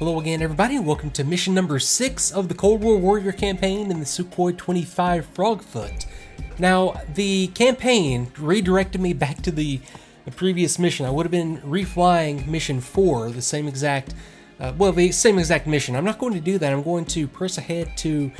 Hello again, everybody, and welcome to mission number 6 of the Cold War Warrior campaign in the Su-25 Frogfoot. Now, the campaign redirected me back to the previous mission. I would have been reflying mission 4, the same exact mission. I'm not going to do that. I'm going to press ahead to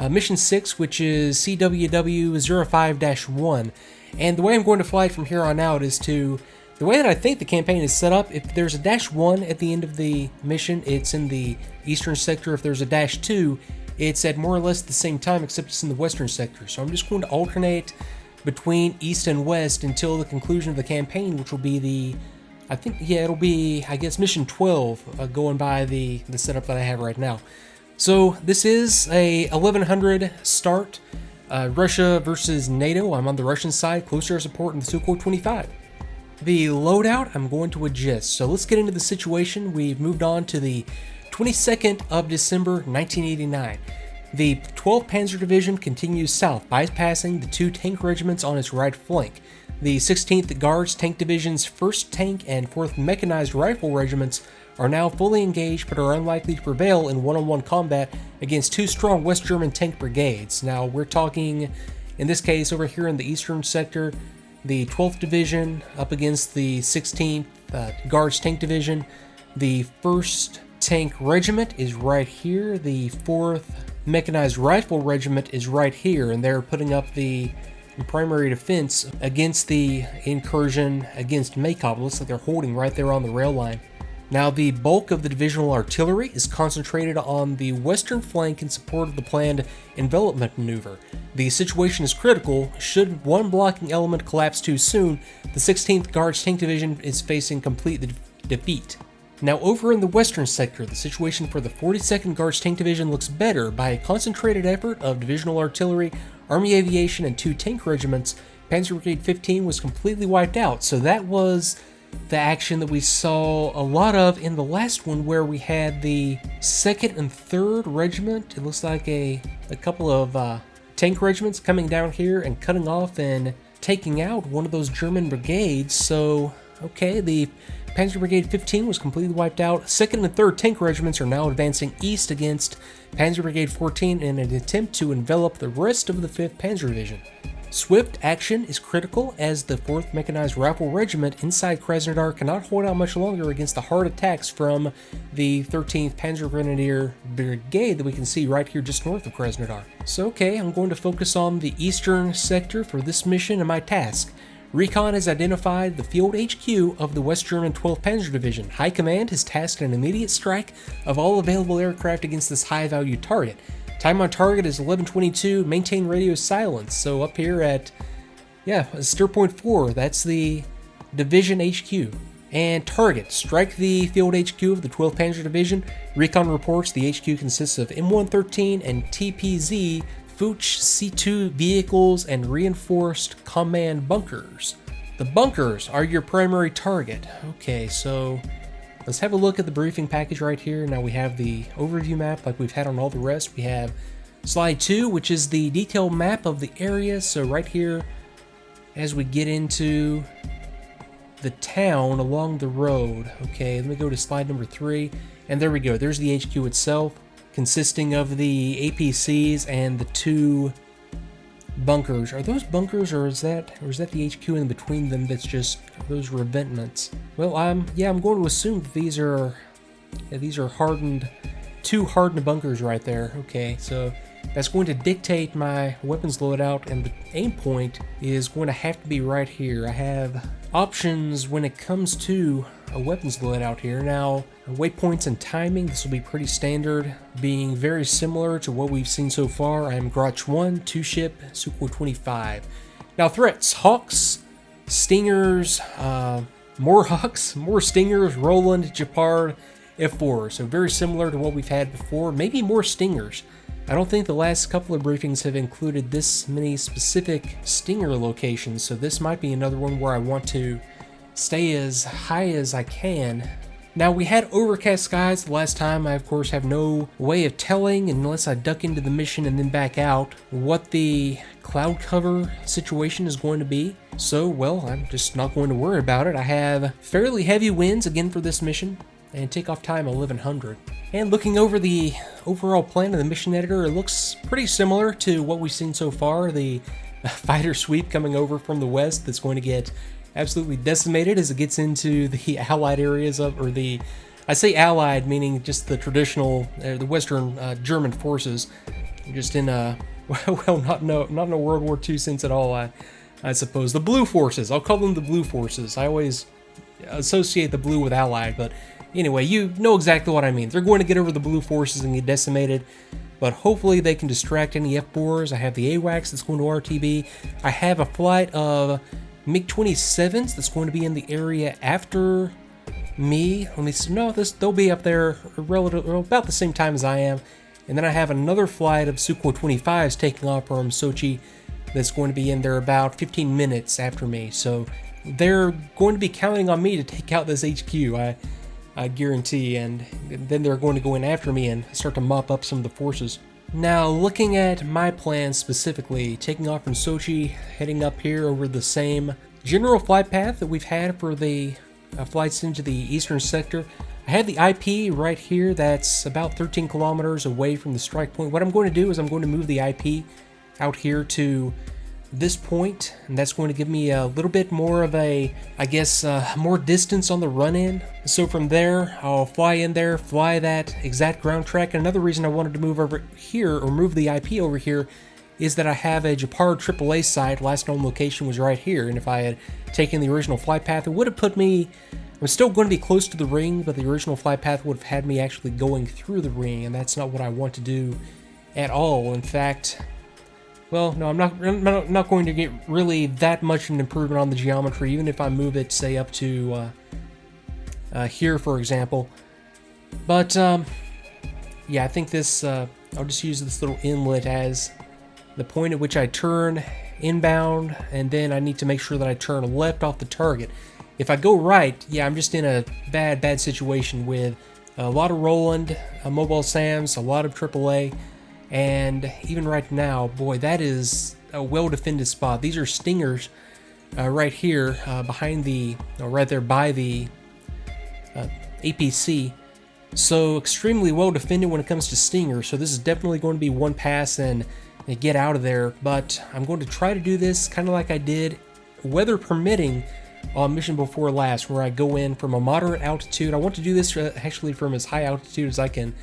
mission 6, which is CWW-05-1. And the way I'm going to fly it from here on out is to... The way that I think the campaign is set up, if there's a -1 at the end of the mission, it's in the eastern sector. If there's a -2, it's at more or less the same time, except it's in the western sector. So I'm just going to alternate between east and west until the conclusion of the campaign, which will be it'll be, I guess, mission 12, going by the setup that I have right now. So this is a 1100 start, Russia versus NATO. I'm on the Russian side, close air support in the Su-25. The loadout, I'm going to adjust. So let's get into the situation. We've moved on to the 22nd of December, 1989. The 12th Panzer Division continues south, bypassing the 2 tank regiments on its right flank. The 16th Guards Tank Division's 1st Tank and 4th Mechanized Rifle Regiments are now fully engaged but are unlikely to prevail in one-on-one combat against 2 strong West German tank brigades. Now we're talking, in this case, over here in the eastern sector, the 12th Division up against the 16th Guards Tank Division. The 1st Tank Regiment is right here. The 4th Mechanized Rifle Regiment is right here, and they're putting up the primary defense against the incursion against Takeoff. It looks like they're holding right there on the rail line. Now, the bulk of the divisional artillery is concentrated on the western flank in support of the planned envelopment maneuver. The situation is critical. Should one blocking element collapse too soon, the 16th Guards Tank Division is facing complete defeat. Now, over in the western sector, the situation for the 42nd Guards Tank Division looks better. By a concentrated effort of divisional artillery, Army Aviation, and 2 tank regiments, Panzer Brigade 15 was completely wiped out. So that was the action that we saw a lot of in the last one, where we had the 2nd and 3rd Regiment. It looks like a couple of tank regiments coming down here and cutting off and taking out one of those German brigades. So, okay, the Panzer Brigade 15 was completely wiped out. 2nd and 3rd Tank Regiments are now advancing east against Panzer Brigade 14 in an attempt to envelop the rest of the 5th Panzer Division. Swift action is critical, as the 4th Mechanized Rifle Regiment inside Krasnodar cannot hold out much longer against the hard attacks from the 13th Panzer Grenadier Brigade that we can see right here just north of Krasnodar. So okay, I'm going to focus on the eastern sector for this mission and my task. Recon has identified the field HQ of the West German 12th Panzer Division. High Command has tasked an immediate strike of all available aircraft against this high-value target. Time on target is 11:22, maintain radio silence. So up here at, steer point 4, that's the Division HQ. And target, strike the field HQ of the 12th Panzer Division. Recon reports the HQ consists of M113 and TPZ Fuchs C2 vehicles and reinforced command bunkers. The bunkers are your primary target. Okay, so let's have a look at the briefing package right here. Now we have the overview map like we've had on all the rest. We have slide 2, which is the detailed map of the area. So right here, as we get into the town along the road. Okay, let me go to slide number 3. And there we go. There's the HQ itself, consisting of the APCs and the 2 bunkers. Are those bunkers, or is that the HQ in between them that's just those revetments? Well, I'm going to assume that these are hardened, 2 hardened bunkers right there. Okay, so that's going to dictate my weapons loadout, and the aim point is going to have to be right here. I have options when it comes to a weapons loadout here. Now, waypoints and timing, this will be pretty standard, being very similar to what we've seen so far. I am Grotch 1, 2-ship, Su-25. Now, threats: Hawks, Stingers, more Hawks, more Stingers, Roland, Gepard, F4. So very similar to what we've had before, maybe more Stingers. I don't think the last couple of briefings have included this many specific Stinger locations, so this might be another one where I want to stay as high as I can. Now, we had overcast skies the last time. I, of course, have no way of telling, unless I duck into the mission and then back out, what the cloud cover situation is going to be. So, well, I'm just not going to worry about it. I have fairly heavy winds again for this mission, and takeoff time 1100. And looking over the overall plan of the mission editor, it looks pretty similar to what we've seen so far. The fighter sweep coming over from the west that's going to get absolutely decimated as it gets into the allied areas of, or the, I say allied meaning just the traditional, the Western German forces, just in a, well, not in a World War II sense at all, I suppose. The blue forces, I'll call them the blue forces. I always associate the blue with allied, but anyway, you know exactly what I mean. They're going to get over the blue forces and get decimated, but hopefully they can distract any F-4s. I have the AWACS that's going to RTB. I have a flight of MiG-27s that's going to be in the area after me. Let me see. No, they'll be up there about the same time as I am. And then I have another flight of Su-25s taking off from Sochi that's going to be in there about 15 minutes after me. So they're going to be counting on me to take out this HQ, I guarantee, and then they're going to go in after me and start to mop up some of the forces. Now, looking at my plan specifically, taking off from Sochi, heading up here over the same general flight path that we've had for the flights into the eastern sector. I have the IP right here that's about 13 kilometers away from the strike point. What I'm going to do is I'm going to move the IP out here to this point, and that's going to give me a little bit more of a, I guess, more distance on the run-in. So from there, I'll fly in there, fly that exact ground track. And another reason I wanted to move over here, or move the IP over here, is that I have a Japar AAA site. Last known location was right here, and if I had taken the original flight path, it would have put me, I'm still going to be close to the ring, but the original flight path would have had me actually going through the ring, and that's not what I want to do at all. In fact, well, no, I'm not going to get really that much an improvement on the geometry, even if I move it, say, up to here, for example. But, yeah, I think this, I'll just use this little inlet as the point at which I turn inbound, and then I need to make sure that I turn left off the target. If I go right, yeah, I'm just in a bad situation with a lot of Roland, Mobile SAMs, a lot of AAA, and even right now, boy, that is a well-defended spot. These are Stingers right here behind the, right there by the APC. So extremely well-defended when it comes to Stinger. So this is definitely going to be one pass and get out of there. But I'm going to try to do this kind of like I did, weather permitting, on mission before last, where I go in from a moderate altitude. I want to do this actually from as high altitude as I can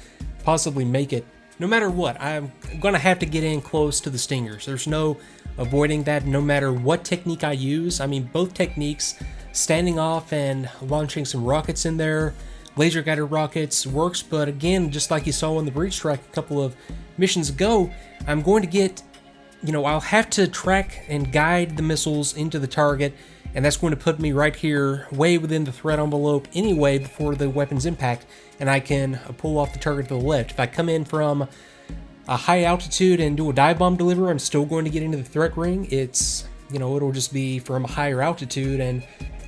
possibly make it. No matter what, I'm going to have to get in close to the Stingers. There's no avoiding that, no matter what technique I use. I mean, both techniques, standing off and launching some rockets in there, laser guided rockets works, but again, just like you saw in the breach strike a couple of missions ago, I'm going to get, I'll have to track and guide the missiles into the target, and that's going to put me right here, way within the threat envelope anyway before the weapon's impact, and I can pull off the target to the left. If I come in from a high altitude and do a dive bomb delivery, I'm still going to get into the threat ring. It's, it'll just be from a higher altitude, and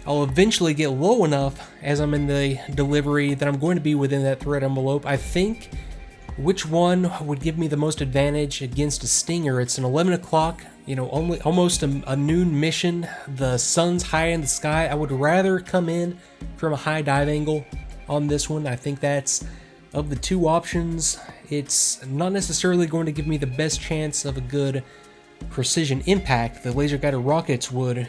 I'll eventually get low enough as I'm in the delivery that I'm going to be within that threat envelope. I think which one would give me the most advantage against a Stinger. It's an 11 o'clock, only almost a noon mission. The sun's high in the sky. I would rather come in from a high dive angle on this one. I think that's, of the two options, it's not necessarily going to give me the best chance of a good precision impact. The laser guided rockets would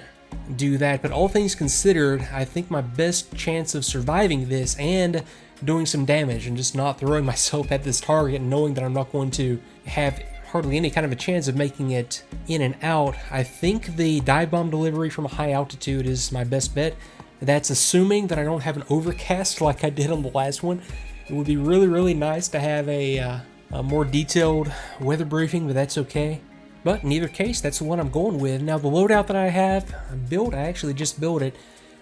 do that, but all things considered, I think my best chance of surviving this and doing some damage and just not throwing myself at this target and knowing that I'm not going to have hardly any kind of a chance of making it in and out, I think the dive bomb delivery from a high altitude is my best bet. That's assuming that I don't have an overcast like I did on the last one. It would be really, really nice to have a more detailed weather briefing, but that's okay. But in either case, that's the one I'm going with. Now, the loadout that I have built, I actually just built it.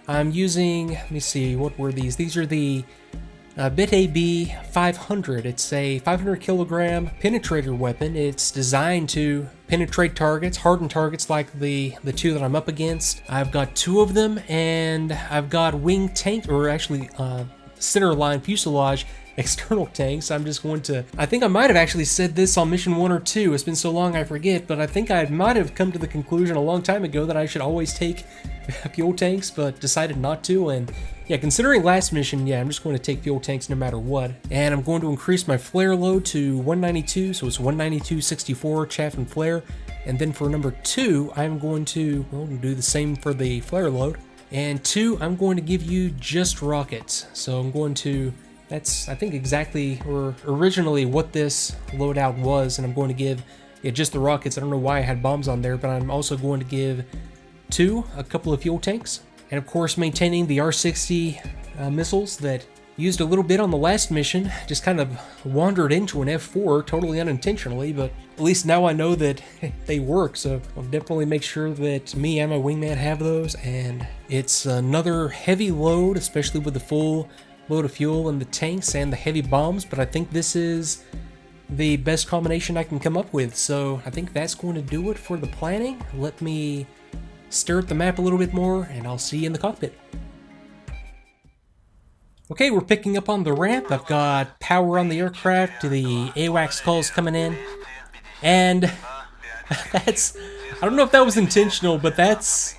I'm using, let me see, what were these? These are the Bit AB 500. It's a 500 kilogram penetrator weapon. It's designed to penetrate targets, harden targets like the two that I'm up against. I've got two of them, and I've got wing tank, or actually center line fuselage external tanks. I'm just going to, I think I might have actually said this on mission 1 or 2. It's been so long I forget, but I think I might have come to the conclusion a long time ago that I should always take fuel tanks, but decided not to, and Yeah, considering last mission, yeah, I'm just going to take fuel tanks no matter what. And I'm going to increase my flare load to 192, so it's 192.64 chaff and flare. And then for number 2, I'm going to, well, do the same for the flare load. And 2, I'm going to give you just rockets. So I'm going to, that's, I think, exactly, or originally what this loadout was. And I'm going to give, yeah, just the rockets. I don't know why I had bombs on there, but I'm also going to give 2 a couple of fuel tanks. And of course, maintaining the R60 missiles that used a little bit on the last mission. Just kind of wandered into an F4 totally unintentionally, but at least now I know that they work, so I'll definitely make sure that me and my wingman have those. And it's another heavy load, especially with the full load of fuel and the tanks and the heavy bombs, but I think this is the best combination I can come up with. So I think that's going to do it for the planning. Let me stare at the map a little bit more, and I'll see you in the cockpit. Okay, we're picking up on the ramp. I've got power on the aircraft, the AWACS calls coming in, and that's, I don't know if that was intentional, but that's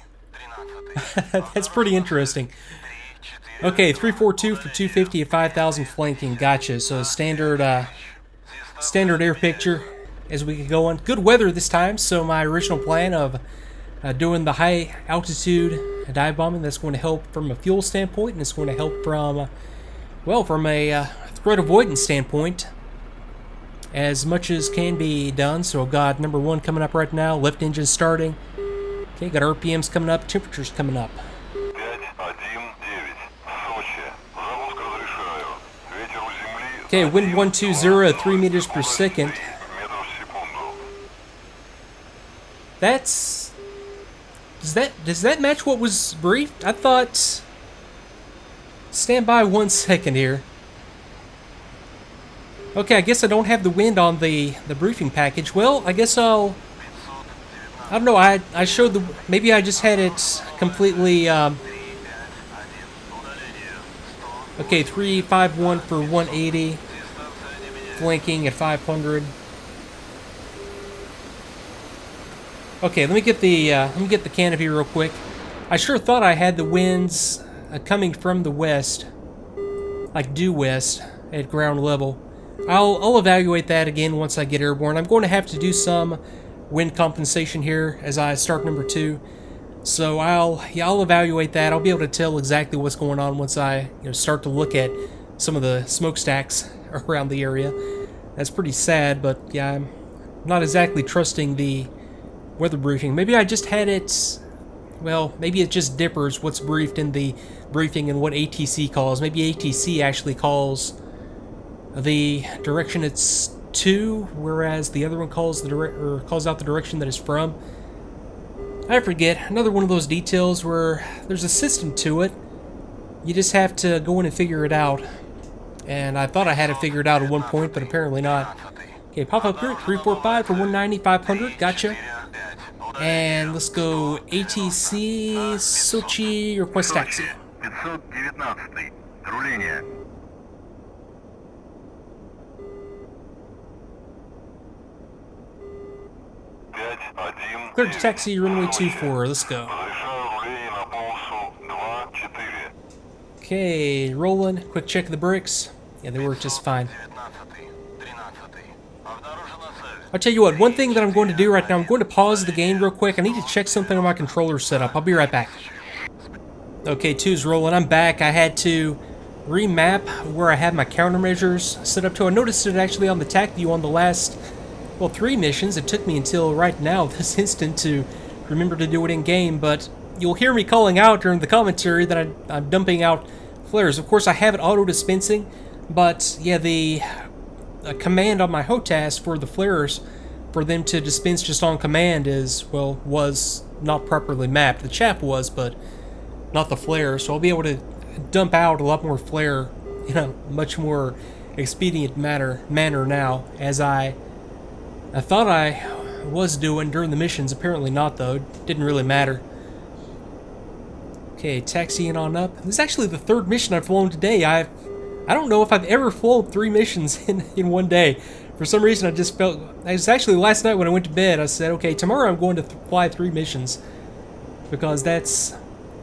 that's pretty interesting. Okay, 342 for 250 at 5,000 flanking, gotcha. So standard air picture as we get going. Good weather this time, so my original plan of doing the high altitude dive bombing, that's going to help from a fuel standpoint, and it's going to help from, well, from a threat avoidance standpoint as much as can be done. So I've got number 1 coming up right now, lift engine starting. Okay, got RPMs coming up, temperatures coming up. Okay, wind 120 at 3 meters per second. That's, does that match what was briefed? I thought, stand by 1 second here. Okay, I guess I don't have the wind on the briefing package. Well, I guess I don't know, I showed the, maybe I just had it completely, okay, 351 for 180, flanking at 500. Okay, let me get the canopy real quick. I sure thought I had the winds coming from the west, like due west at ground level. I'll evaluate that again once I get airborne. I'm going to have to do some wind compensation here as I start number 2. So I'll evaluate that. I'll be able to tell exactly what's going on once I start to look at some of the smokestacks around the area. That's pretty sad, but yeah, I'm not exactly trusting the weather briefing. Maybe I just had it, well, maybe it just differs what's briefed in the briefing and what ATC calls. Maybe ATC actually calls the direction it's to, whereas the other one calls calls out the direction that it's from. I forget. Another one of those details where there's a system to it. You just have to go in and figure it out. And I thought I had it figured out at one point, but apparently not. Okay, pop up here, 345 for 190, 500, gotcha. And let's go ATC, Sochi, request taxi. Clear to taxi, runway 24, let's go. Okay, rolling, quick check of the brakes. Yeah, they work just fine. I'll tell you what, one thing that I'm going to do right now, I'm going to pause the game real quick. I need to check something on my controller setup. I'll be right back. Okay, 2's rolling. I'm back. I had to remap where I had my countermeasures set up to. I noticed it actually on the TACVIEW on the last, well, 3 missions. It took me until right now, this instant, to remember to do it in-game, but you'll hear me calling out during the commentary that I'm dumping out flares. Of course, I have it auto-dispensing, but yeah, the command on my HOTAS for the flares, for them to dispense just on command was not properly mapped. The chaff was, but not the flare, so I'll be able to dump out a lot more flare in a much more expedient manner now, as I thought I was doing during the missions. Apparently not, though. It didn't really matter. Okay, taxiing on up. This is actually the 3rd mission I've flown today. I don't know if I've ever flown 3 missions in one day. For some reason, I just felt... It was actually last night when I went to bed, I said, okay, tomorrow I'm going to fly 3 missions. Because that's...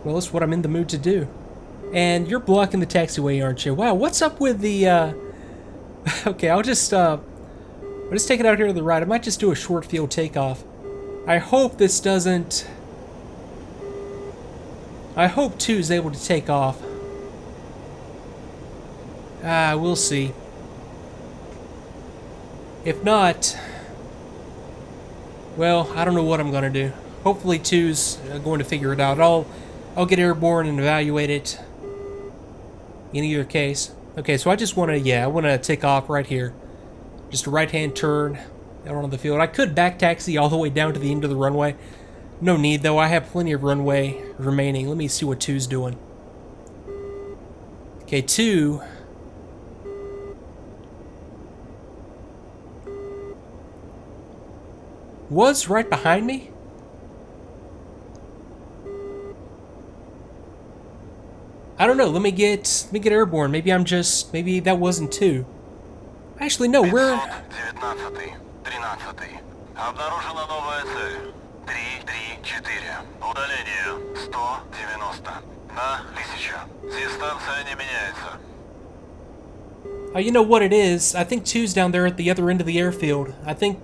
well, that's what I'm in the mood to do. And you're blocking the taxiway, aren't you? Wow, what's up with the, Okay, I'll just take it out here to the right. I might just do a short field takeoff. I hope this doesn't... I hope 2 is able to take off. We'll see. If not... Well, I don't know what I'm going to do. Hopefully 2's going to figure it out. I'll get airborne and evaluate it in either case. Okay, so I just want to, I want to take off right here. Just a right-hand turn out on the field. I could back taxi all the way down to the end of the runway. No need, though. I have plenty of runway remaining. Let me see what 2's doing. Okay, 2... was right behind me? I don't know. Let me get airborne. Maybe that wasn't 2. Actually, no. We're... Обнаружена новая цель. 334. Удаление 190. На 1000. Дистанция не меняется. Oh, you know what it is? I think 2's down there at the other end of the airfield. I think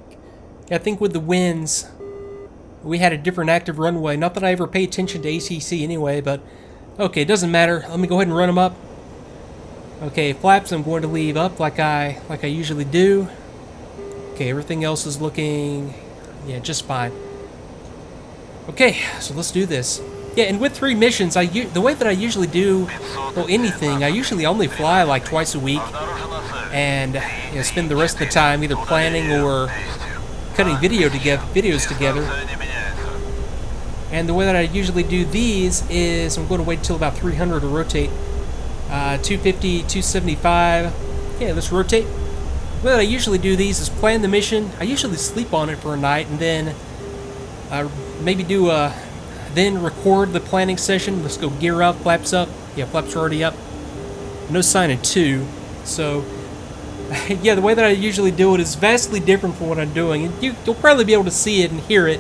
with the winds, we had a different active runway. Not that I ever pay attention to ACC anyway, but okay, it doesn't matter. Let me go ahead and run them up. Okay, flaps I'm going to leave up like I usually do. Okay, everything else is looking, just fine. Okay, so let's do this. Yeah, and with 3 missions, the way that I usually do, well, anything, I usually only fly like twice a week, and spend the rest of the time either planning or cutting videos together. And the way that I usually do these is I'm going to wait till about 300 to rotate. 250, 275. Yeah, let's rotate. The way that I usually do these is plan the mission. I usually sleep on it for a night and then maybe then record the planning session. Let's go gear up, flaps up. Yeah, flaps are already up. No sign of 2. So, yeah, the way that I usually do it is vastly different from what I'm doing. And you'll probably be able to see it and hear it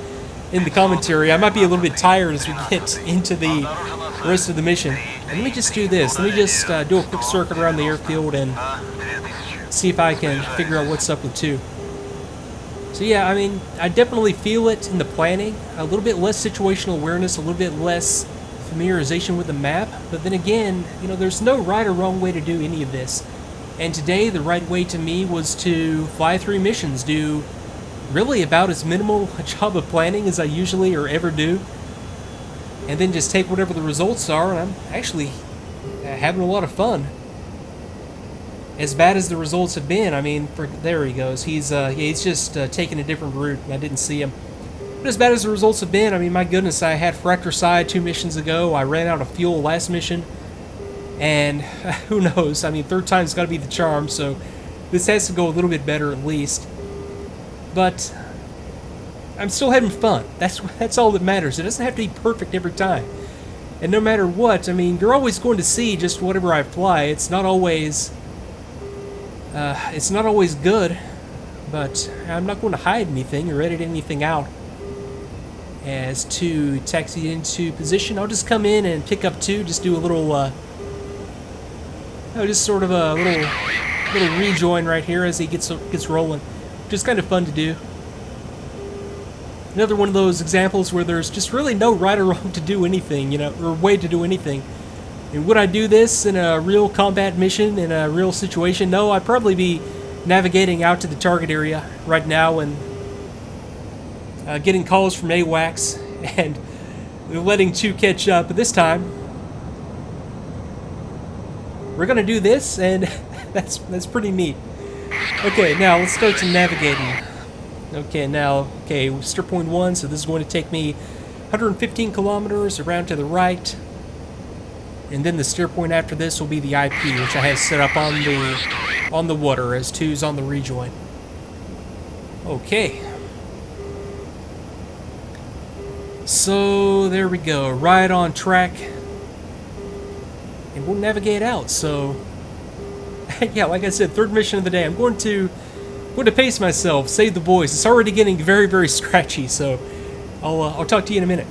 in the commentary. I might be a little bit tired as we get into the rest of the mission. And let me just do this. Let me just do a quick circuit around the airfield and see if I can figure out what's up with 2. So yeah, I mean, I definitely feel it in the planning. A little bit less situational awareness, a little bit less familiarization with the map. But then again, there's no right or wrong way to do any of this. And today, the right way to me was to fly 3 missions, do really about as minimal a job of planning as I usually or ever do, and then just take whatever the results are, and I'm actually having a lot of fun. As bad as the results have been, I mean, there he goes. He's just taking a different route, and I didn't see him. But as bad as the results have been, I mean, my goodness, I had fratricide 2 missions ago. I ran out of fuel last mission. And who knows? I mean, 3rd time's got to be the charm, so this has to go a little bit better at least. But I'm still having fun. That's all that matters. It doesn't have to be perfect every time. And no matter what, I mean, you're always going to see just whatever I fly. It's not always good, but I'm not going to hide anything or edit anything out. As to taxi into position, I'll just come in and pick up 2, just do a little just sort of a little rejoin right here as he gets rolling. Just kind of fun to do. Another one of those examples where there's just really no right or wrong to do anything, or way to do anything. And would I do this in a real combat mission, in a real situation? No, I'd probably be navigating out to the target area right now and getting calls from AWACS and letting 2 catch up. But this time, we're gonna do this, and that's pretty neat. Okay, now let's start some navigating. Okay, steer point 1, so this is going to take me 115 kilometers around to the right. And then the steer point after this will be the IP, which I have set up on the water as 2's on the rejoin. Okay. So there we go, right on track. And we'll navigate out, so yeah, like I said, 3rd mission of the day. I'm going to pace myself, save the voice. It's already getting very, very scratchy, so I'll talk to you in a minute.